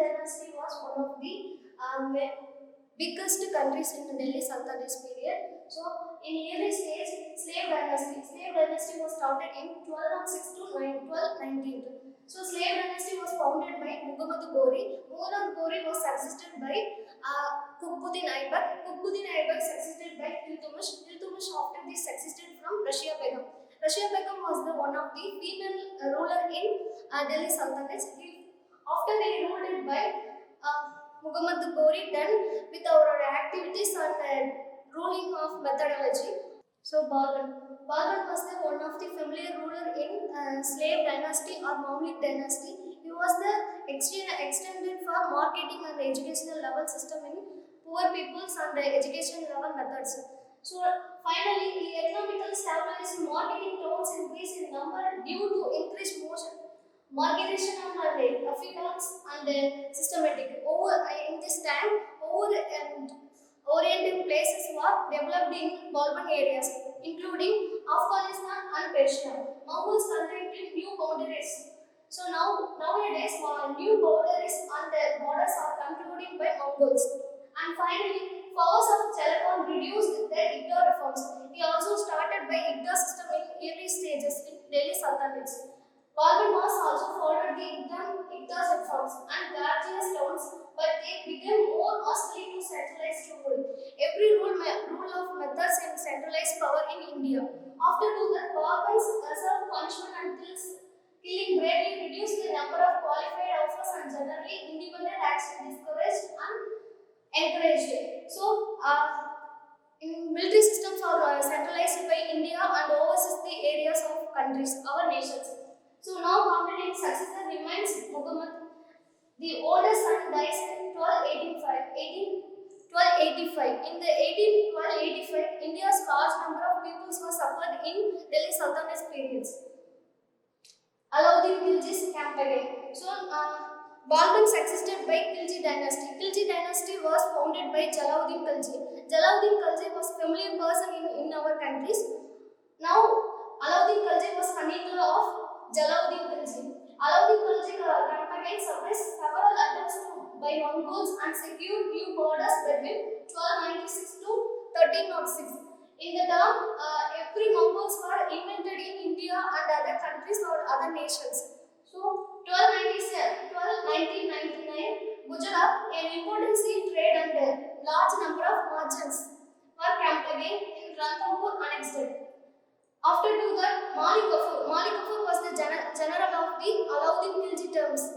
Dynasty was one of the biggest countries in the Delhi Sultanate period. So, in early stage, slave dynasty. Slave dynasty was started in 1206 to 1219. So, slave dynasty was founded by Muhammad Ghori. Muhammad Ghori was succeeded by Qutbuddin Aibak. Qutbuddin Aibak succeeded by Iltutmish. Iltutmish after this succeeded from Rashia Begum. Rashia Begum was the one of the female ruler in Delhi Sultanate. After they ruled it by Muhammad Ghori done with our activities and ruling of methodology. So Balban was the one of the familiar ruler in slave dynasty or Mamluk dynasty. He was the extended for marketing and educational level system in poor peoples and the education level methods. So finally, the economical stabilized marketing towns increase in number due to increased motion. Marketing and affluence and systematic. In this time, oriented places were developed in Balban areas, including Afghanistan and Persia. Mongols constructed new boundaries. So nowadays, new boundaries and borders are concluded by Mongols. And finally, powers of Chalakon reduced their Igda reforms. He also started by Igda system in early stages in Delhi Sultanates. Balban was also followed the Igda's reforms and guardians towns, but they became more hostile to centralized rule. Every rule of methods and centralized power in India. After that, Balban's served punishment until killing greatly reduced the number of qualified officers and generally independent action discouraged and encouraged. So, in military systems are centralized by India and oversees the areas of countries, our nations. So now competent successor remains Muhammad. The oldest son dies in 1285. In the 1285, India's large number of peoples were suffered in Delhi Sultanate periods. Alauddin Khilji's campaign. So Balban succeeded by Khilji Dynasty. Khilji Dynasty was founded by Jalauddin Khilji. Jalauddin Khilji was a familiar person in our countries. Now Alauddin Khilji was son-in-law of Jalauddin Khilji. Alauddin Khilji campaign suppressed several attempts by Mongols and secured new borders between 1296 to 1306. In the term, every Mongols were invented in India and other countries or other nations. So, 1999, Gujarat, an important sea trade and a large number of merchants were camped again in Ranthambore annexed. After that, Malik Kafur was the general of the Alauddin Khilji terms.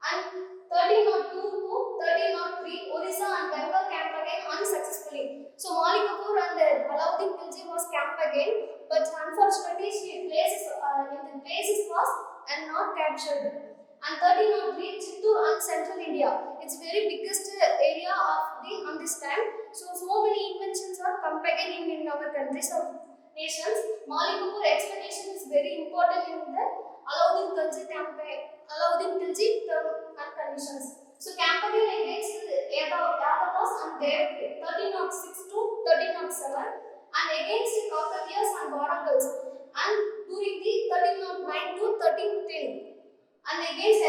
And 1302 to 1303, Odisha and Bengal camped again unsuccessfully. So Malik Kafur and Alauddin Khilji was camped again, but unfortunately, she places in the places was and not captured. And 1303, Chittoor and Central India. It's very biggest area of on this time. So many inventions are come again in our countries of nations. Malik Kafur explanation is very important in the Alauddin Khilji campaign, Alauddin Khilji term and conditions. So campaign against Yadavas and Devgiri 1306 to 1307 and against Kakatiyas and Varangals and during the 1309 to 1310 and against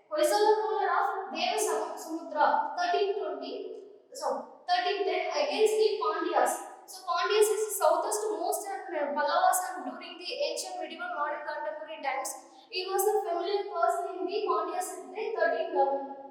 Hoysala ruler of Deva Sumutra 1310 against the Pandyas. So Pandyas is the southest most and Pallavas and during the ancient medieval modern contemporary times. He was a familiar person in the Pandyas in the 1311.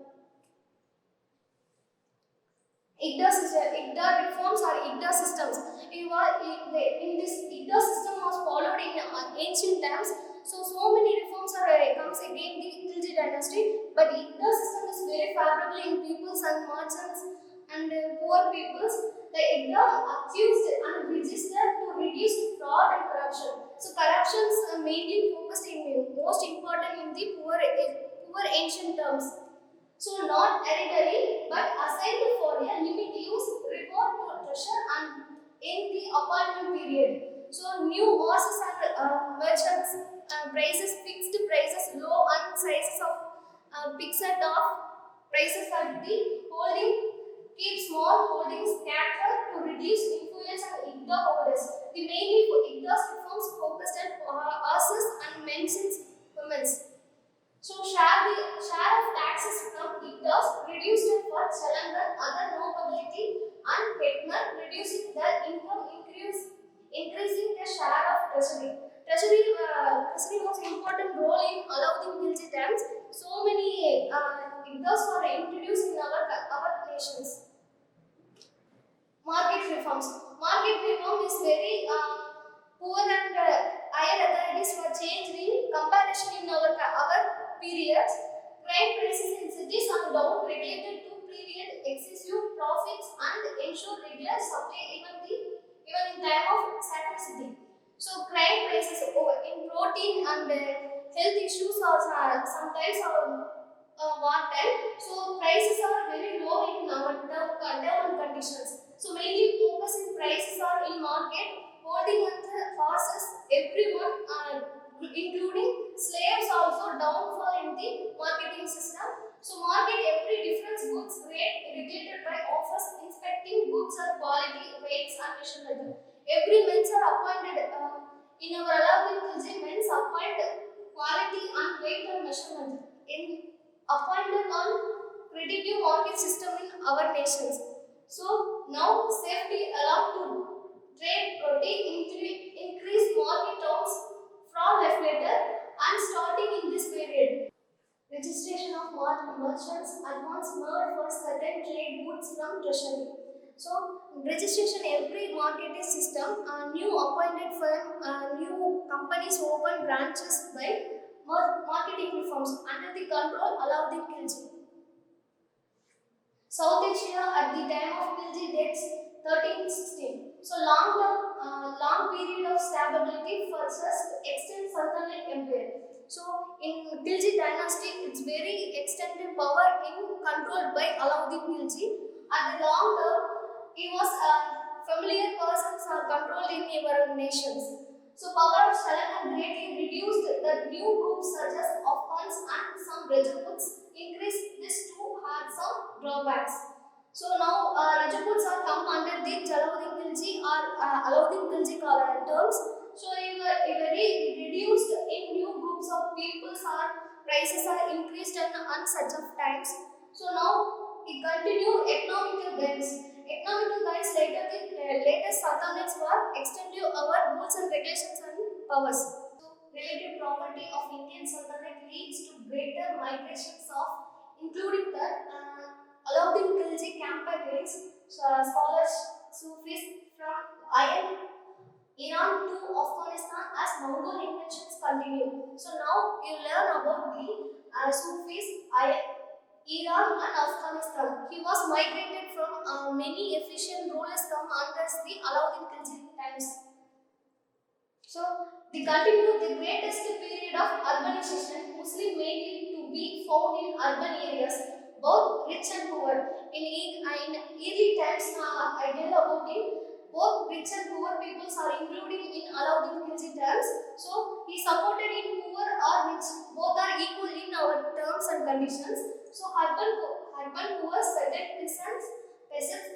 Igda reforms or Igda systems. In this Igda system was followed in ancient times. So many reforms are comes again the Khilji dynasty. But Igda system is very favorable in peoples and merchants and poor peoples. The Igda accused and registered to reduce fraud and corruption. So corruptions are mainly focused in most important in the poor ancient terms. So not hereditary but assigned for a limit use, reward to treasure and in the appointment period. So new horses and merchants prices, fixed prices, low and sizes of fixed of prices at the holding, keep small holdings scattered to reduce influence of Igda holders. The mainly for Igda's reforms focused on horses and mentions women's. So share of taxes from periods, grain prices in cities are down regulated to prevent excessive profits and ensure regular supply even in time of scarcity. So grain prices in protein and health issues are sometimes wartime. So prices are very low in our term conditions. So mainly focus in prices are in market holding on the horses everyone including slaves also downfall in the marketing system. So market every different goods rate regulated by office inspecting goods or quality weights and measurement. Every men's are appointed in our allowing men's appoint quality and weight and measurement in appointed on predictive market system in our nations. So now safety allowed to trade protein increase market terms from later and starting in this period. Registration of merchants advance mode for certain trade goods from treasury. So registration every market is system, new appointed firm, new companies open branches by marketing reforms under the control Alauddin Khilji. South Asia at the time of Khilji dates 1316. So long period of stability for such extend Sultanate Empire. So in Khilji dynasty, it's very extended power in controlled by Alauddin Khilji. At the long term, he was a familiar persons are controlled in our nations. So power of Sultanate greatly reduced the new groups such as Afghans and some Rajputs increased this too had some drawbacks. So now Rajputs are come under the Jalaluddin Khilji or Alauddin Khilji terms. So he very reduced in new groups of peoples or prices are increased on such of times. So now he continue economical gains. Economical guides later the latest Sultanates were extended our rules and regulations and powers. So, relative property of Indian Sultanate leads to greater migrations of, including that Alauddin Khilji campaigns, scholars, Sufis from Iran to Afghanistan as Mongol inventions continue. So now you learn about the Sufis, Iran and Afghanistan. He was migrated from many efficient rulers come under the Alauddin Khilji times. So they continue the greatest period of urbanization, Muslim mainly to be found in urban areas, both rich and poor. In early times, I tell about it. Both rich and poor peoples are including in Alauddin Khilji terms. So he supported in poor or rich, both are equal in our terms and conditions. So urban poor certain peasants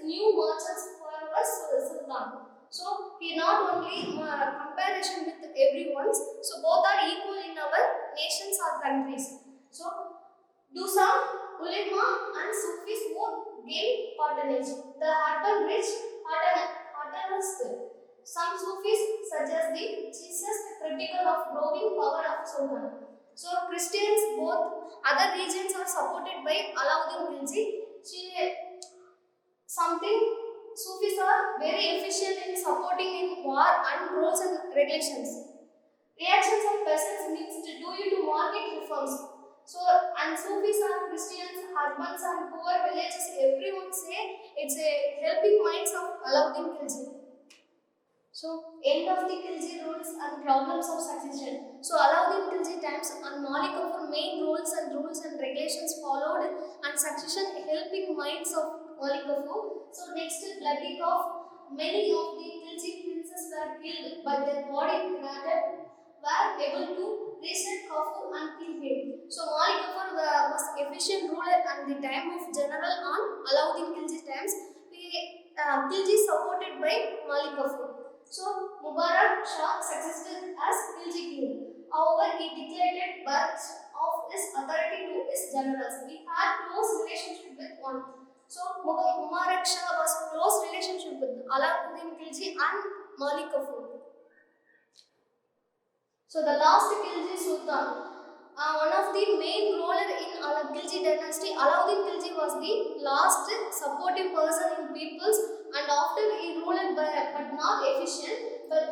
new merchants for our sultan. So he not only comparison with everyone's. So both are equal in our nations or countries. So do some ulema and Sufis both gain patronage. The urban rich patronized some Sufis such as the chiefest critical of growing power of Sultan. So Christians both other regions are supported by Alauddin Khilji. Something Sufis are very efficient in supporting in war and rules and regulations. Reactions of peasants needs to do it to market reforms. So and Sufis are Christians, urbans and poor villages. Everyone say it's a helping minds of Alauddin Khilji. So, end of the Khilji rules and problems of succession. So, Alauddin Khilji times and Malik Kafur main rules and regulations followed and succession helping minds of Malik Kafur. So, next bloody of many of the Khilji princes were killed, but their body granted were able to reset Kafur and kill him. So, Malik Kafur was efficient ruler at the time of general on Alauddin Khilji times. Khilji supported by Malik Kafur. So, Mubarak Shah succeeded as Khilji king. However, he declared birth of his authority to his generals. He had close relationship with one. So, Mubarak Shah was close relationship with Alauddin Khilji and Malik Kafur. So, the last Khilji Sultan. One of the main ruler in Khilji dynasty, Alauddin Khilji was the last supportive person in peoples and after he ruled but not efficient. But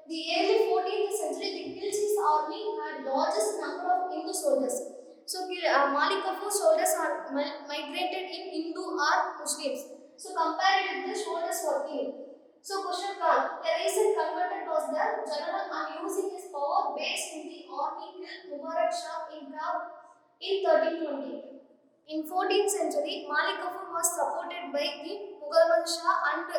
the early 14th century, the Khilji's army had largest number of Hindu soldiers. So Malik Kafur soldiers are migrated in Hindu or Muslims. So compared with the soldiers for king. So Kushal Khan, a recent converted was the general and using his power based in the army killed Mubarak Shah in 1320. In 14th century, Malik Kafur was supported by the Mughal Shah and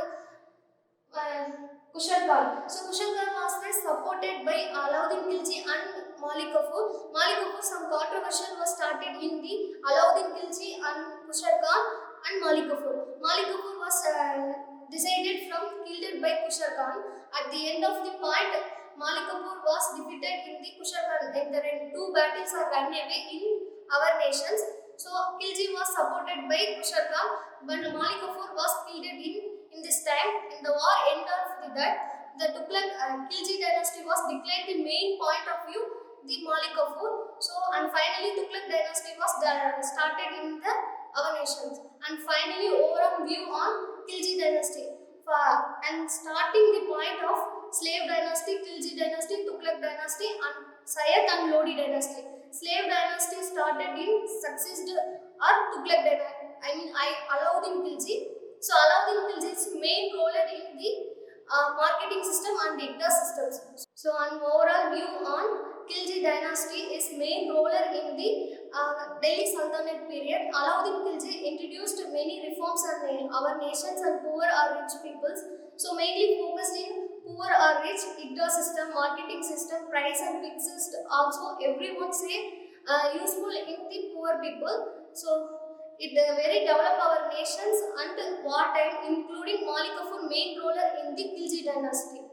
Kushal Khan. So Kushal Khan was supported by Alauddin Khilji and Malik Kafur. Malik Kafur, some controversy was started in the Alauddin Khilji and Kushal Khan and Malik Kafur. Malik Kafur was decided from killed by Kushal Khan. At the end of the point, Malik Kafur was defeated in the Kushal Khan. And the two battles are run away in our nations. So Khilji was supported by Kushal Khan, but Malik Kafur was killed in this time. In the war end of that, the Tughlaq Khilji dynasty was declared the main point of view, the Malik Kafur. So and finally Tughlaq dynasty was started in the our nations. And finally overall view on Khilji dynasty. And starting the point of slave dynasty, Khilji dynasty, Tughlaq dynasty and Sayyid and Lodi dynasty. Slave dynasty started in succeeded or Tughlaq dynasty. Alauddin Khilji. So Alauddin Khilji's main role in the marketing system and data systems. So an overall view on Khilji dynasty is main ruler in the Delhi Sultanate period. Alauddin Khilji introduced many reforms in our nations and poor or rich peoples. So mainly focused in poor or rich IGDA system, marketing system, price and fixed. Also everyone say useful in the poor people. So it very develop our nations and wartime, including Malik Kafur main ruler in the Khilji dynasty.